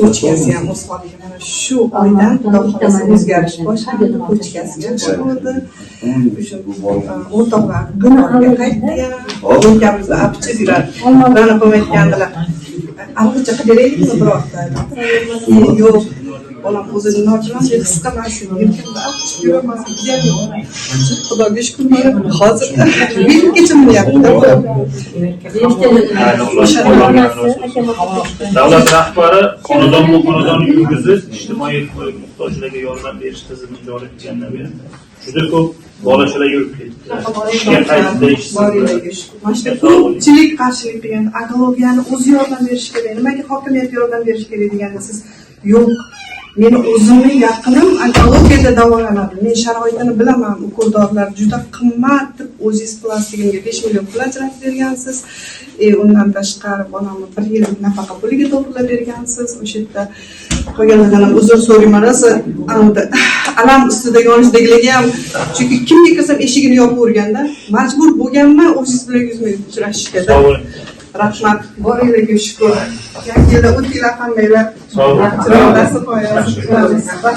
Ko'chkasi ham o'z holiga mana shu oydan xudo o'zgarish boshlandi. Ko'chkasi yaxshi bo'ldi. O'sha o'rtoqlar gunohga qaytdi ham. O'rtamizda apchib yuradi. Bana qo'yayotgandilar. Albatta qidiraylikmi birorta? Yo'q. Bolam o'zini nogiron deb his qilmasin. Yelkamda apchib yuraman. Xudoga shukr, hozir men kechirmayapti. Davlat rahbari xonadon yurgizib, ijtimoiy muhtojlarga yordam berish tizimini joriy etgandan beri juda ko'p bolachalar yurib ketdi. Ishga qaytdi, ko'pchilik qarshilik qilgan, ekologiyani o'zi yordam berish kerak. Nimaga hokimiyat yordam berish kerak deganda siz yo'q. Meni o'zimning yaqinim onkologiyada davolanadi. Men sharoitini bilaman. Ukol-dorilar juda qimmat deb o'zingiz plastigimga 5 million pul ajratib bergansiz. Undan tashqari bolamni 1 yil nafaqa puliga to'g'rilab bergansiz. O'sha yerda qolganlardan ham uzr so'rayman. Rosa alam ustida yonishdagilarga ham, chunki kimga kirsam eshigini yopib o'rganda, majbur bo'lganman o'zingiz bilan yuzma yuz uchrashishga. Rahmat, boringlarga shukr. Yangi yilda o'tinglar qandaylar? Sog' bo'ling. Rahmat.